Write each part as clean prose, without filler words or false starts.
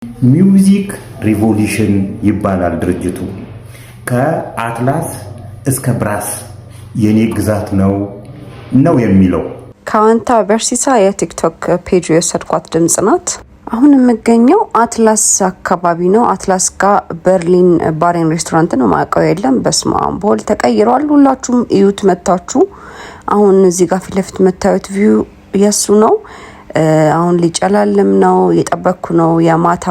ሚውዚክ ሪቮሉሽን ይባላል ድርጅቱ። ከአትላስ እስከ ብራስ የኔ ግዛት ነው የሚለው። ከአንታ በርሲሳ የቲክቶክ ፔጅ የወሰድኳት ድምጽ ናት። አሁን የምገኘው አትላስ አካባቢ ነው። አትላስ ጋር በርሊን ባሬን ሬስቶራንት ነው። ማቀው የለም። በስመ አብ ቦል ተቀይሯል። ሁላችሁም እዩት መታችሁ። አሁን እዚህ ጋር ፊት ለፊት የምታዩት ቪው የሱ ነው። አሁን ሊጨላልም ነው። የጠበቅኩ ነው። የማታ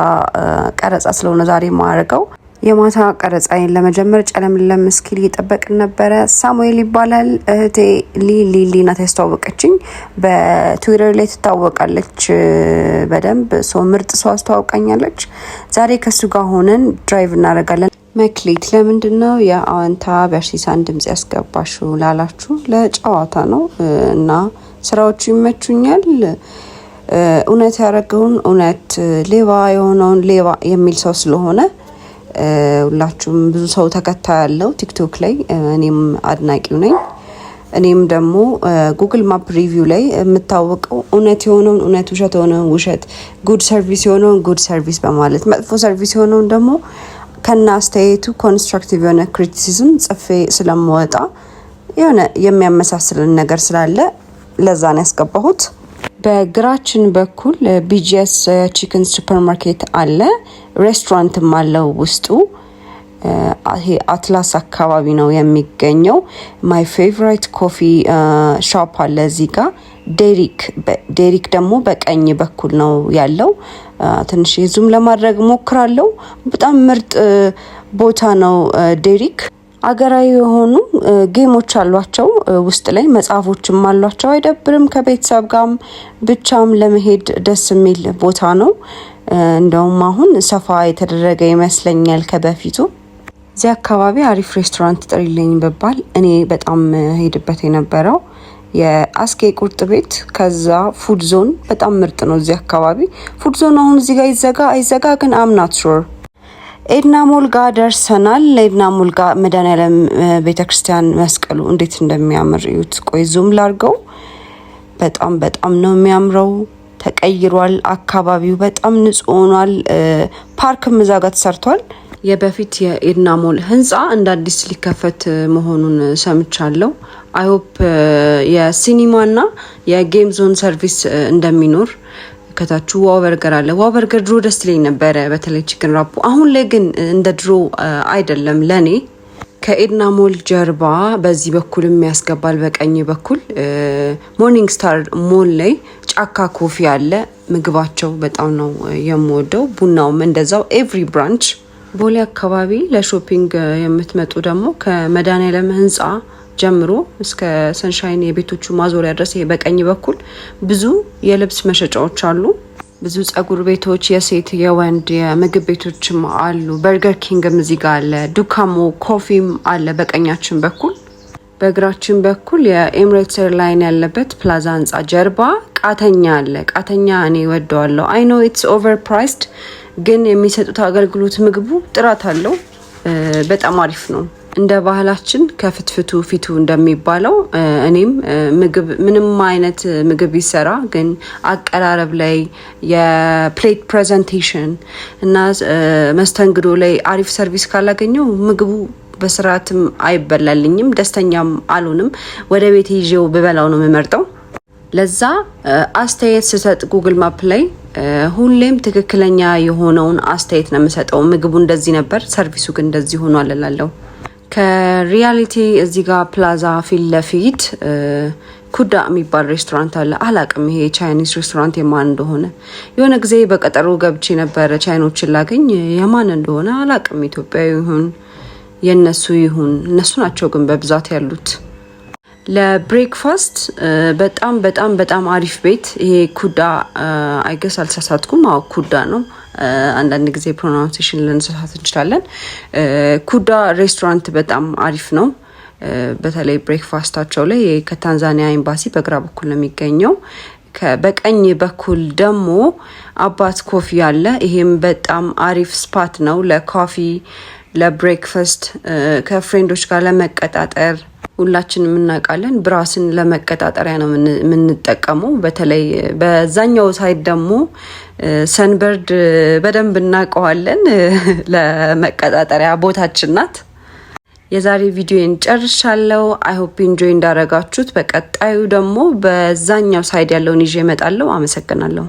ቀረጻ ስለሆነ ዛሬ ማረገው የማታ ቀረጻዬን ለመጀመር ጨለምለም እስኪል እየጠበቅን ነበረ። ሳሙኤል ይባላል። እህቴ ሊሊ ናት ያስተዋወቀችኝ። በትዊተር ላይ ትታወቃለች በደንብ። ሰው ምርጥ ሰው አስተዋውቃኛለች። ዛሬ ከሱ ጋር ሆነን ድራይቭ እናደርጋለን። መክሊት ለምንድነው የአንታ በርሲሳን ድምጽ ያስገባሽው ላላችሁ፣ ለጨዋታ ነው እና ስራዎቹ ይመቹኛል። እውነት ያደረገውን እውነት፣ ሌባ የሆነውን ሌባ የሚል ሰው ስለሆነ ሁላችሁም ብዙ ሰው ተከታይ ያለው ቲክቶክ ላይ እኔም አድናቂው ነኝ። እኔም ደግሞ ጉግል ማፕ ሪቪው ላይ የምታወቀው እውነት የሆነውን እውነት፣ ውሸት የሆነውን ውሸት፣ ጉድ ሰርቪስ የሆነውን ጉድ ሰርቪስ በማለት መጥፎ ሰርቪስ የሆነውን ደግሞ ከና አስተያየቱ ኮንስትራክቲቭ የሆነ ክሪቲሲዝም ጽፌ ስለምወጣ የሆነ የሚያመሳስልን ነገር ስላለ ለዛ ነው ያስገባሁት። በግራችን በኩል ቢጂኤስ ቺክን ሱፐርማርኬት አለ፣ ሬስቶራንትም አለው ውስጡ። ይሄ አትላስ አካባቢ ነው የሚገኘው። ማይ ፌቨራይት ኮፊ ሾፕ አለ እዚህ ጋር። ዴሪክ ደግሞ በቀኝ በኩል ነው ያለው። ትንሽ ዙም ለማድረግ ሞክራለሁ። በጣም ምርጥ ቦታ ነው ዴሪክ። አገራዊ የሆኑ ጌሞች አሏቸው ውስጥ ላይ፣ መጽሐፎችም አሏቸው። አይደብርም። ከቤተሰብ ጋርም ብቻም ለመሄድ ደስ የሚል ቦታ ነው። እንደውም አሁን ሰፋ የተደረገ ይመስለኛል ከበፊቱ። እዚህ አካባቢ አሪፍ ሬስቶራንት ጥሪልኝ ብባል እኔ በጣም ሄድበት የነበረው የአስኬ ቁርጥ ቤት፣ ከዛ ፉድ ዞን በጣም ምርጥ ነው እዚህ አካባቢ። ፉድ ዞን አሁን እዚህ ጋር አይዘጋ ግን አምናት ሹር። ኤድና ሞል ጋር ደርሰናል። ኤድና ሞል ጋር መድኃኔዓለም ቤተክርስቲያን መስቀሉ እንዴት እንደሚያምር እዩት። ቆይ ዙም ላርገው። በጣም በጣም ነው የሚያምረው። ተቀይሯል። አካባቢው በጣም ንጹህ ሆኗል። ፓርክም እዛ ጋር ተሰርቷል። የበፊት የኤድና ሞል ህንጻ እንደ አዲስ ሊከፈት መሆኑን ሰምቻለሁ። አይሆፕ የሲኒማና የጌም ዞን ሰርቪስ እንደሚኖር። ከታቹ ዋው በርገር አለ። ዋው በርገር ድሮ ደስ ይለኝ ነበረ፣ በተለይ ቺክን ራፑ። አሁን ላይ ግን እንደ ድሮ አይደለም ለኔ። ከኤድና ሞል ጀርባ በዚህ በኩልም ያስገባል፣ በቀኝ በኩል ሞርኒንግ ስታር ሞል ላይ ጫካ ኮፊ አለ። ምግባቸው በጣም ነው የምወደው። ቡናውም እንደዛው ኤቭሪ ብራንች። ቦሌ አካባቢ ለሾፒንግ የምትመጡ ደግሞ ከመድኃኔዓለም ህንጻ ጀምሮ እስከ ሰንሻይን የቤቶቹ ማዞሪያ ድረስ በቀኝ በኩል ብዙ የልብስ መሸጫዎች አሉ። ብዙ ጸጉር ቤቶች፣ የሴት የወንድ የምግብ ቤቶችም አሉ። በርገር ኪንግም እዚህ ጋር አለ። ዱካሞ ኮፊም አለ በቀኛችን በኩል። በግራችን በኩል የኤምሬትስ ኤርላይን ያለበት ፕላዛ ህንጻ ጀርባ ቃተኛ አለ። ቃተኛ እኔ ወደዋለሁ። አይ ኖ ኢትስ ኦቨር ፕራይስድ፣ ግን የሚሰጡት አገልግሎት ምግቡ ጥራት አለው። በጣም አሪፍ ነው። እንደ ባህላችን ከፍትፍቱ ፊቱ እንደሚባለው እኔም ምግብ ምንም አይነት ምግብ ይሰራ፣ ግን አቀራረብ ላይ የፕሌት ፕሬዘንቴሽን እና መስተንግዶ ላይ አሪፍ ሰርቪስ ካላገኘው ምግቡ በስርዓትም አይበላልኝም፣ ደስተኛም አልሆንም። ወደ ቤት ይዤው ብበላው ነው የምመርጠው። ለዛ አስተያየት ስሰጥ ጉግል ማፕ ላይ ሁሌም ትክክለኛ የሆነውን አስተያየት ነው የምሰጠው። ምግቡ እንደዚህ ነበር፣ ሰርቪሱ ግን እንደዚህ ሆኗል እላለሁ። ከሪያሊቲ እዚህ ጋር ፕላዛ ፊት ለፊት ኩዳ የሚባል ሬስቶራንት አለ። አላቅም ይሄ ቻይኒስ ሬስቶራንት የማን እንደሆነ። የሆነ ጊዜ በቀጠሮ ገብቼ ነበረ ቻይኖችን ላገኝ። የማን እንደሆነ አላቅም። ኢትዮጵያዊ ይሁን የነሱ ይሁን፣ እነሱ ናቸው ግን በብዛት ያሉት። ለብሬክፋስት በጣም በጣም በጣም አሪፍ ቤት ይሄ ኩዳ። አይገስ አልተሳሳትኩም። አዎ ኩዳ ነው። አንዳንድ ጊዜ ፕሮናንሴሽን ልንሳሳት እንችላለን። ኩዳ ሬስቶራንት በጣም አሪፍ ነው። በተለይ ብሬክፋስታቸው ላይ ከታንዛኒያ ኤምባሲ በግራ በኩል ነው የሚገኘው። በቀኝ በኩል ደግሞ አባት ኮፊ አለ። ይሄም በጣም አሪፍ ስፓት ነው ለኮፊ፣ ለብሬክፋስት፣ ከፍሬንዶች ጋር ለመቀጣጠር። ሁላችንም እናውቃለን ብራስን ለመቀጣጠሪያ ነው የምንጠቀመው። በተለይ በዛኛው ሳይድ ደግሞ ሰንበርድ በደንብ እናውቀዋለን። ለመቀጣጠሪያ ቦታችን ናት። የዛሬ ቪዲዮን ጨርሻለሁ። አይ ሆፕ ኢንጆይ እንዳረጋችሁት። በቀጣዩ ደግሞ በዛኛው ሳይድ ያለውን ይዤ እመጣለሁ። አመሰግናለሁ።